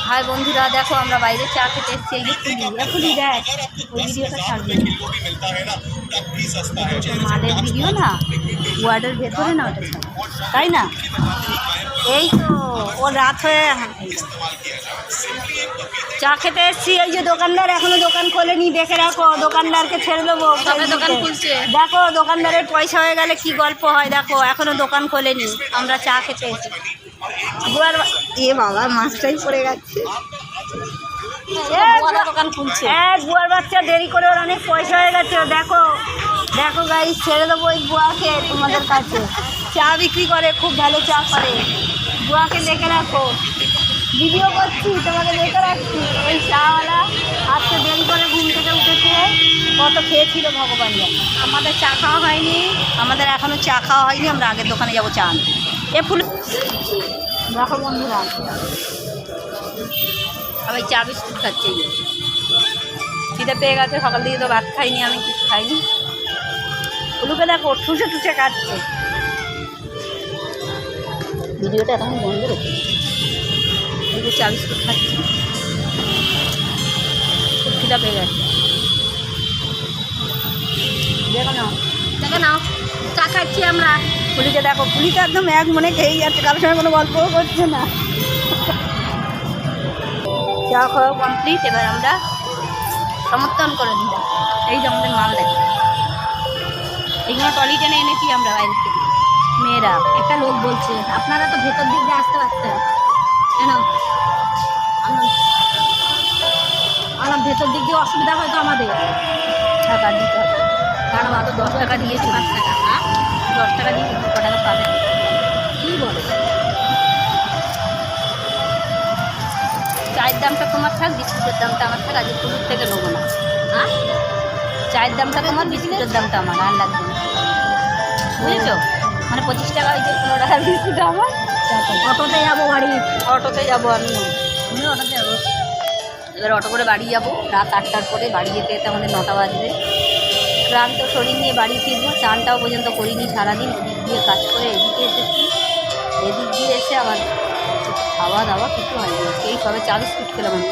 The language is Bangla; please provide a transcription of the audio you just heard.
হাই বন্ধুরা, দেখো আমরা বাইরে চা খেতে এসেছি। এই যে ফুলি দেখ, ওই ভিডিওটা ছাড়বে মালের ভিডিও না, ওয়ার্ডের ভেতরে না ওটা ছাড়বে, তাই না? এই তো ও রাত হয়ে চা খেতে এসেছি। এই যে দোকানদার এখনো দোকান খোলেনি, দেখে রাখো, দোকানদারকে ছেড়ে দেবো। দোকান খুলছে, দেখো দোকানদারের পয়সা হয়ে গেলে কি গল্প হয়। দেখো এখনো দোকান খোলেনি, আমরা চা খেতে এসেছি। বুয়ার এ বাবা মাছটাই পড়ে গেছে। দোকান খুলছে, বুয়ার বাচ্চা দেরি করে, ওর অনেক পয়সা হয়ে গেছে। দেখো দেখো গাইস, ছেড়ে দেবো ওই বুয়াকে তোমাদের কাছে। চা বিক্রি করে, খুব ভালো চা করে। বুয়াকে দেখে রাখো, ভিডিও করছি, তোমাকে দেখে রাখছি। ওই চাওয়ালা আজকে দেরি করে ঘুম থেকে উঠেছে, কত খেয়েছিল ভগবান জানে। আমাদের চা খাওয়া হয়নি, আমাদের এখনও চা খাওয়া হয়নি। আমরা আগের দোকানে যাবো চা আনতে। এ ফুল দেখো বন্ধুরা, আমি চা বিস্কুট খাচ্ছি। খিদে পেয়ে গেছে, সকাল দিকে তো ভাত খাইনি, আমি কিছু খাইনি। ফুলুকে দেখো ঠুসে ঠুসে কাটছে। ভিডিওটা এখন বন্ধ রেখে এই যে চা বিস্কুট খাচ্ছি, খুব খিদা পেয়ে গেছে। দেখো নাও চা খাচ্ছি আমরা। ফুলিকে দেখো, ফুলিকে একদম এক মনে খেয়েই যাচ্ছে, কারোর সঙ্গে কোনো গল্পও করছে না। চা খাওয়া কমপ্লিট, এবার আমরা সমর্থন করে দিলাম। এই যে আমাদের মাল দেখো, এইখানে টলি টেনে এনেছি আমরা বাইরে থেকে। মেয়েরা, একটা লোক বলছে আপনারা তো ভেতর দিক দিয়ে আসতে পারতেন কেন? আমার ভেতর দিক দিয়ে অসুবিধা হয়তো আমাদের টাকা দিতে হবে, কারণ আমরা 10 টাকা দিয়েছি। 5 টাকা 10 টাকা দিয়ে ক টাকা পাবে? কী বলে? চায়ের দামটা তোমার থাক, বিস্কুটের দামটা আমার থাক। আজকে পুকুর থেকে নেবো না। হ্যাঁ, চায়ের দামটা তোমার, বিস্কুটের দামটা আমার, আর লাগবে না, বুঝেছো? মানে 25 টাকা, ওই যে 15 টাকার বিস্কুট আমার। অটোতে যাবো বাড়ি, অটোতে যাবো আমি অটোতে যাবো। এবার অটো করে বাড়ি যাবো, রাত 8টার পরে। বাড়ি যেতে যেতে আমাদের 9টা বাজবে। ক্লান্ত শরীর নিয়ে বাড়ি ফিরবো। চানটাও পর্যন্ত করিনি সারাদিন, ওদিক দিয়ে কাজ করে এদিকে এসেছি। এদিক দিয়ে এসে আবার খাওয়া দাওয়া কিছু হয়নি। এই সবে চা বিস্কুট খেলাম আমি।